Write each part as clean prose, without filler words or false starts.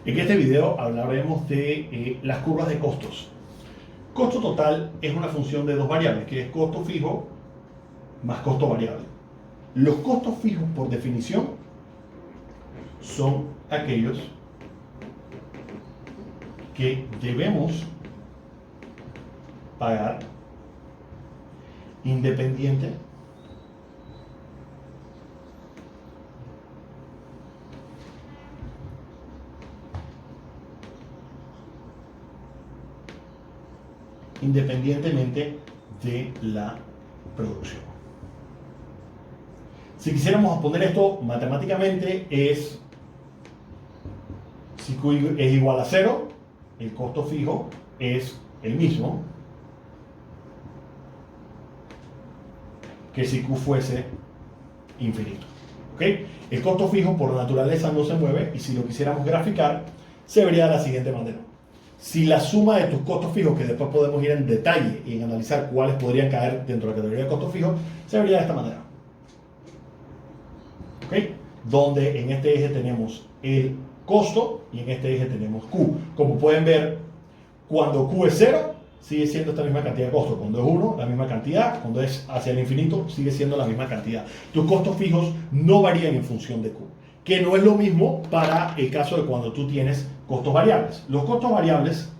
En este video hablaremos de las curvas de costos. Costo total es una función de dos variables, que es costo fijo más costo variable. Los costos fijos, por definición, son aquellos que debemos pagar independientemente de la producción. Si quisiéramos poner esto matemáticamente, si Q es igual a 0, el costo fijo es el mismo que si Q fuese infinito. ¿Ok? El costo fijo por naturaleza no se mueve, y si lo quisiéramos graficar, se vería de la siguiente manera. Si la suma de tus costos fijos, que después podemos ir en detalle y en analizar cuáles podrían caer dentro de la categoría de costos fijos, se vería de esta manera. ¿Ok? Donde en este eje tenemos el costo y en este eje tenemos Q. Como pueden ver, cuando Q es 0, sigue siendo esta misma cantidad de costo. Cuando es 1, la misma cantidad. Cuando es hacia el infinito, sigue siendo la misma cantidad. Tus costos fijos no varían en función de Q, que no es lo mismo para el caso de cuando tú tienes costos variables. Los costos variables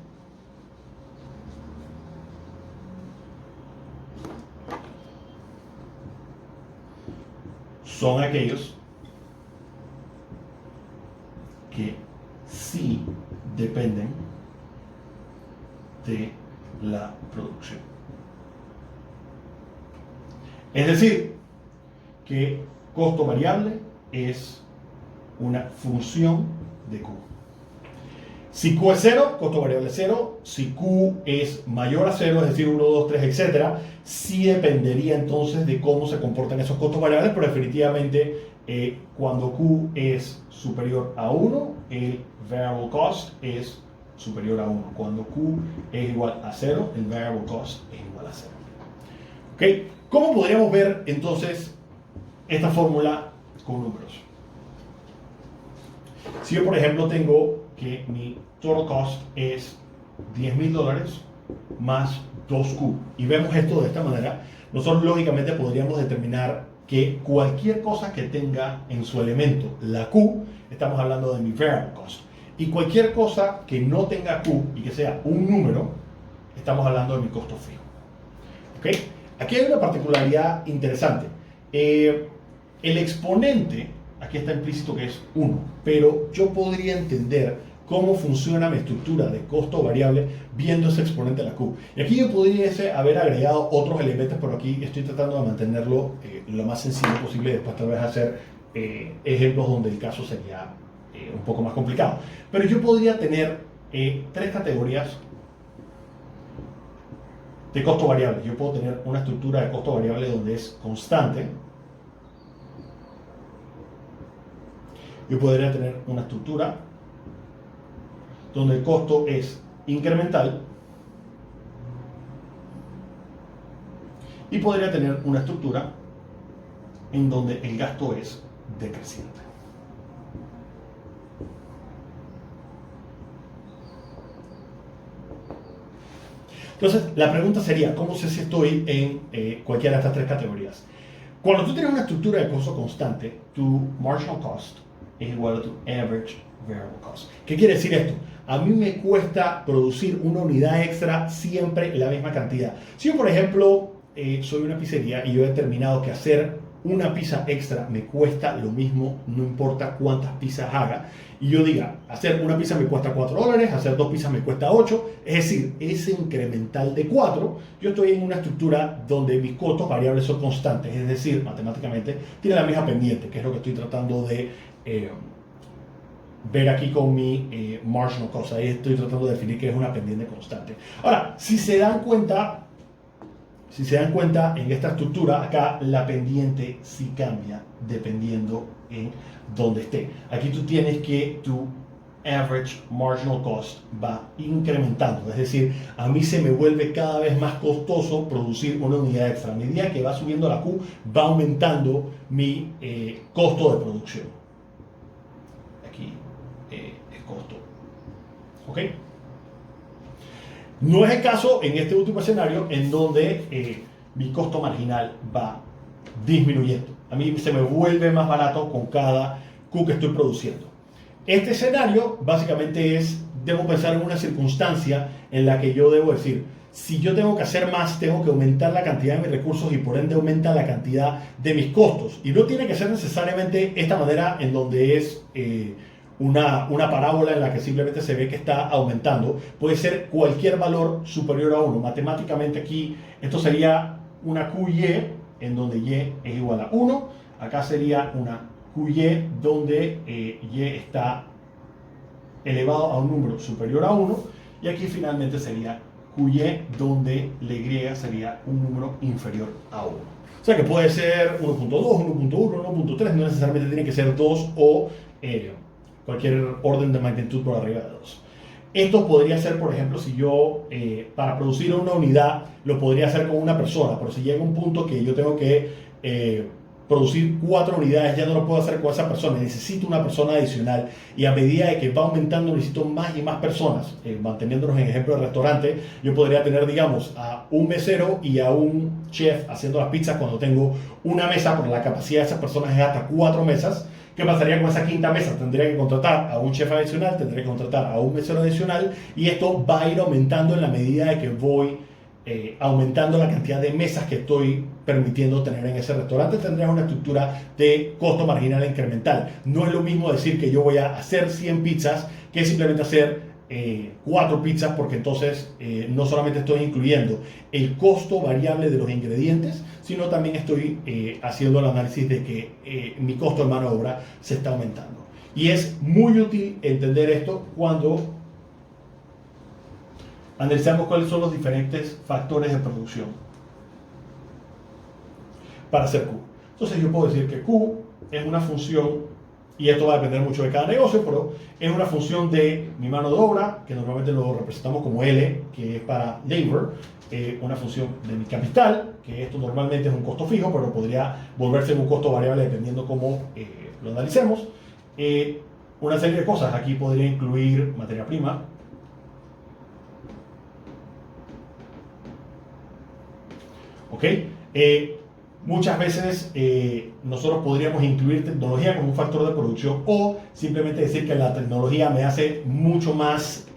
son aquellos que sí dependen de la producción. Es decir, que costo variable es una función de Q. Si Q es 0, costo variable es 0. Si Q es mayor a 0, es decir, 1, 2, 3, etc., sí dependería entonces de cómo se comportan esos costos variables, pero definitivamente cuando Q es superior a 1, el variable cost es superior a 1. Cuando Q es igual a 0, el variable cost es igual a 0. ¿Okay? ¿Cómo podríamos ver entonces esta fórmula con números? Si yo, por ejemplo, tengo que mi total cost es $10,000 más 2Q, y vemos esto de esta manera, nosotros lógicamente podríamos determinar que cualquier cosa que tenga en su elemento la Q, estamos hablando de mi variable cost, y cualquier cosa que no tenga Q y que sea un número, estamos hablando de mi costo fijo. ¿Okay? Aquí hay una particularidad interesante. El exponente, aquí está implícito que es 1, pero yo podría entender cómo funciona mi estructura de costo variable viendo ese exponente de la Q. Y aquí yo podría haber agregado otros elementos, pero aquí estoy tratando de mantenerlo lo más sencillo posible, y después tal vez hacer ejemplos donde el caso sería un poco más complicado. Pero yo podría tener tres categorías de costo variable. Yo puedo tener una estructura de costo variable donde es constante. Yo podría tener una estructura donde el costo es incremental, y podría tener una estructura en donde el gasto es decreciente. Entonces, la pregunta sería, ¿cómo sé si estoy en cualquiera de estas tres categorías? Cuando tú tienes una estructura de costo constante, tu marginal cost es igual a tu average variable cost. ¿Qué quiere decir esto? A mí me cuesta producir una unidad extra siempre la misma cantidad. Si yo, por ejemplo, soy una pizzería y yo he determinado que hacer una pizza extra me cuesta lo mismo, no importa cuántas pizzas haga, y yo diga, hacer una pizza me cuesta $4, hacer dos pizzas me cuesta 8, es decir, ese incremental de 4, yo estoy en una estructura donde mis costos variables son constantes, es decir, matemáticamente tiene la misma pendiente, que es lo que estoy tratando de ver aquí con mi marginal cost. Ahí estoy tratando de definir que es una pendiente constante. Ahora, si se dan cuenta en esta estructura, acá la pendiente sí cambia dependiendo en dónde esté. Aquí tú tienes que tu average marginal cost va incrementando, es decir, a mí se me vuelve cada vez más costoso producir una unidad extra. A medida que va subiendo la Q, va aumentando mi costo de producción. Aquí el costo ¿Ok? No es el caso en este último escenario en donde mi costo marginal va disminuyendo. A mí se me vuelve más barato con cada Q que estoy produciendo. Este escenario básicamente es, debo pensar en una circunstancia en la que yo debo decir, si yo tengo que hacer más, tengo que aumentar la cantidad de mis recursos y por ende aumenta la cantidad de mis costos. Y no tiene que ser necesariamente esta manera en donde es una parábola en la que simplemente se ve que está aumentando. Puede ser cualquier valor superior a 1. Matemáticamente aquí esto sería una QY en donde Y es igual a 1. Acá sería una QY donde Y está elevado a un número superior a 1. Y aquí finalmente sería QY donde la Y sería un número inferior a 1. O sea que puede ser 1.2, 1.1, 1.3, no necesariamente tiene que ser 2 o cualquier orden de magnitud por arriba de 2. Esto podría ser, por ejemplo, si yo para producir una unidad lo podría hacer con una persona, pero si llega un punto que yo tengo que producir 4 unidades, ya no lo puedo hacer con esa persona, necesito una persona adicional y a medida de que va aumentando necesito más y más personas. Manteniéndonos en el ejemplo del restaurante, yo podría tener, digamos, a un mesero y a un chef haciendo las pizzas cuando tengo una mesa, porque la capacidad de esas personas es hasta 4 mesas. ¿Qué pasaría con esa quinta mesa? Tendría que contratar a un chef adicional, tendría que contratar a un mesero adicional y esto va a ir aumentando en la medida de que voy aumentando la cantidad de mesas que estoy permitiendo tener en ese restaurante. Tendrías una estructura de costo marginal incremental. No es lo mismo decir que yo voy a hacer 100 pizzas que simplemente hacer 4 pizzas, porque entonces no solamente estoy incluyendo el costo variable de los ingredientes, sino también estoy haciendo el análisis de que mi costo de mano de obra se está aumentando. Y es muy útil entender esto cuando analizamos cuáles son los diferentes factores de producción para hacer Q. Entonces yo puedo decir que Q es una función, y esto va a depender mucho de cada negocio, pero es una función de mi mano de obra, que normalmente lo representamos como L, que es para labor, una función de mi capital, que esto normalmente es un costo fijo, pero podría volverse un costo variable dependiendo cómo lo analicemos. Una serie de cosas, aquí podría incluir materia prima, ¿ok? Muchas veces nosotros podríamos incluir tecnología como un factor de producción o simplemente decir que la tecnología me hace mucho más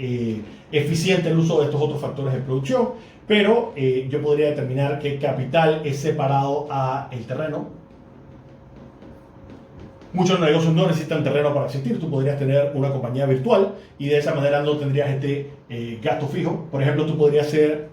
eficiente el uso de estos otros factores de producción, pero yo podría determinar que capital es separado a el terreno. Muchos negocios no necesitan terreno para existir. Tú podrías tener una compañía virtual y de esa manera no tendrías este gasto fijo. Por ejemplo, tú podrías ser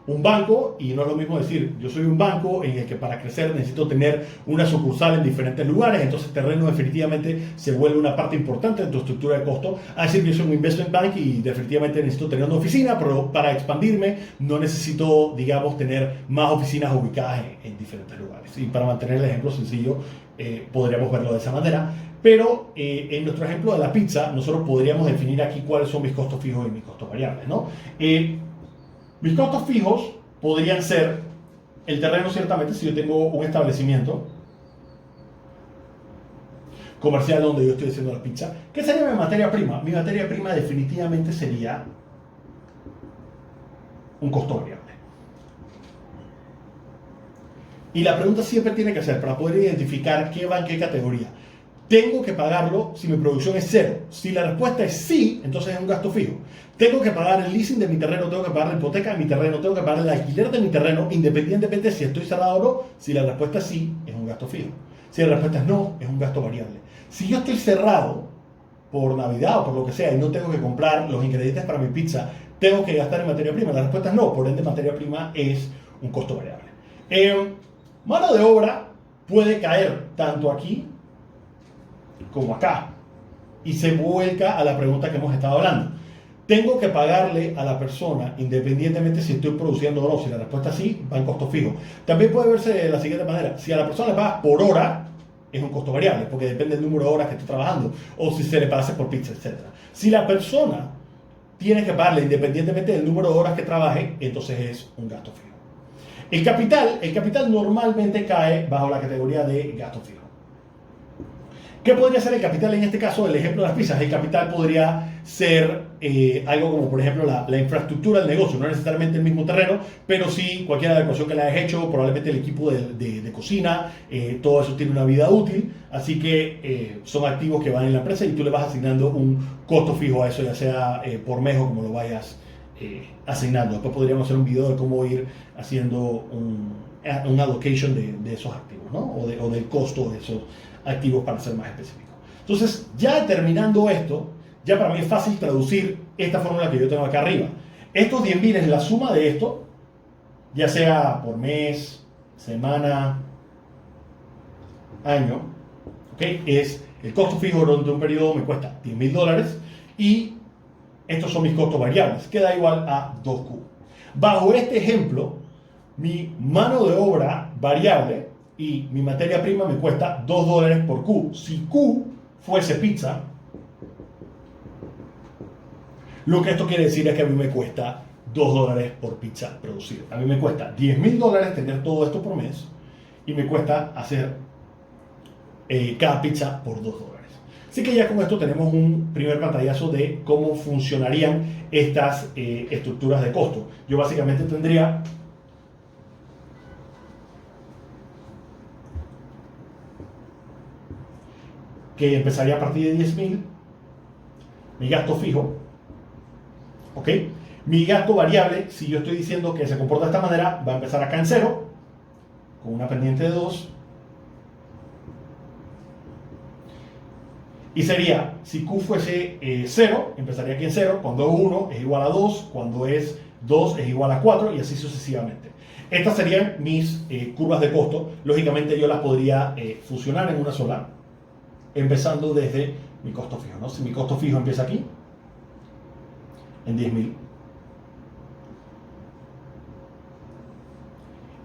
un banco y no es lo mismo decir yo soy un banco en el que para crecer necesito tener una sucursal en diferentes lugares, entonces terreno definitivamente se vuelve una parte importante de tu estructura de costo, a decir que soy un investment bank y definitivamente necesito tener una oficina, pero para expandirme no necesito, digamos, tener más oficinas ubicadas en diferentes lugares. Y para mantener el ejemplo sencillo, podríamos verlo de esa manera. Pero en nuestro ejemplo de la pizza, nosotros podríamos definir aquí cuáles son mis costos fijos y mis costos variables, ¿no? Mis costos fijos podrían ser el terreno, ciertamente, si yo tengo un establecimiento comercial donde yo estoy haciendo la pizza. ¿Qué sería mi materia prima? Mi materia prima definitivamente sería un costo variable. Y la pregunta siempre tiene que ser, para poder identificar qué va en qué categoría, ¿tengo que pagarlo si mi producción es cero? Si la respuesta es sí, entonces es un gasto fijo. Tengo que pagar el leasing de mi terreno, tengo que pagar la hipoteca de mi terreno, tengo que pagar el alquiler de mi terreno, independientemente de si estoy cerrado o no. Si la respuesta es sí, es un gasto fijo. Si la respuesta es no, es un gasto variable. Si yo estoy cerrado por Navidad o por lo que sea y no tengo que comprar los ingredientes para mi pizza, ¿tengo que gastar en materia prima? La respuesta es no, por ende materia prima es un costo variable. Mano de obra puede caer tanto aquí como acá y se vuelca a la pregunta que hemos estado hablando. ¿Tengo que pagarle a la persona independientemente si estoy produciendo o no? Si la respuesta es sí, va en costo fijo. También puede verse de la siguiente manera. Si a la persona le pagas por hora, es un costo variable, porque depende del número de horas que esté trabajando, o si se le paga por pizza, etc. Si la persona tiene que pagarle independientemente del número de horas que trabaje, entonces es un gasto fijo. El capital normalmente cae bajo la categoría de gasto fijo. ¿Qué podría ser el capital en este caso del ejemplo de las pizzas? El capital podría ser algo como, por ejemplo, la infraestructura del negocio, no necesariamente el mismo terreno, pero sí cualquier adecuación que le hayas hecho, probablemente el equipo de cocina, todo eso tiene una vida útil, así que son activos que van en la empresa y tú le vas asignando un costo fijo a eso, ya sea por mes o como lo vayas asignando. Después podríamos hacer un video de cómo ir haciendo un allocation de esos activos, ¿no? O del costo de esos activos para ser más específico. Entonces, ya determinando esto, ya para mí es fácil traducir esta fórmula que yo tengo acá arriba. Estos 10.000 es la suma de esto, ya sea por mes, semana, año, ¿ok? Es el costo fijo durante un periodo me cuesta $10.000 y estos son mis costos variables, que da igual a 2Q. Bajo este ejemplo, mi mano de obra variable y mi materia prima me cuesta $2 por Q. Si Q fuese pizza, lo que esto quiere decir es que a mí me cuesta $2 por pizza producir. A mí me cuesta $10.000 tener todo esto por mes y me cuesta hacer cada pizza por $2. Así que ya con esto tenemos un primer pantallazo de cómo funcionarían estas estructuras de costo. Yo básicamente tendría que empezaría a partir de 10.000, mi gasto fijo, ¿ok? Mi gasto variable, si yo estoy diciendo que se comporta de esta manera, va a empezar acá en 0, con una pendiente de 2. Y sería, si Q fuese 0, empezaría aquí en 0, cuando es 1 es igual a 2, cuando es 2 es igual a 4 y así sucesivamente. Estas serían mis curvas de costo. Lógicamente yo las podría fusionar en una sola, empezando desde mi costo fijo, ¿no? Si mi costo fijo empieza aquí, en 10.000,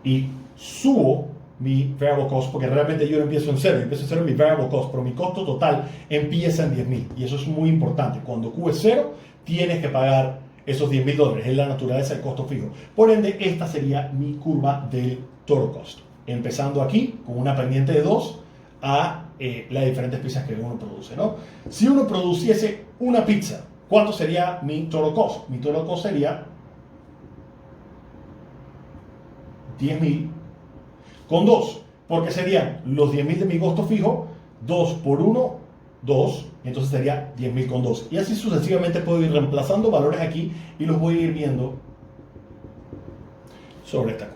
y subo mi variable cost, porque realmente yo no empiezo en 0, yo empiezo en 0 en mi variable cost, pero mi costo total empieza en 10.000, y eso es muy importante. Cuando Q es 0, tienes que pagar esos $10.000, es la naturaleza del costo fijo. Por ende, esta sería mi curva del total cost, empezando aquí con una pendiente de 2 a las diferentes pizzas que uno produce, ¿no? Si uno produciese una pizza, ¿cuánto sería mi total cost? Mi total cost sería 10.000 con 2, porque serían los 10.000 de mi costo fijo, 2 por 1, 2, entonces sería 10.000 con 2. Y así sucesivamente puedo ir reemplazando valores aquí y los voy a ir viendo sobre esta curva.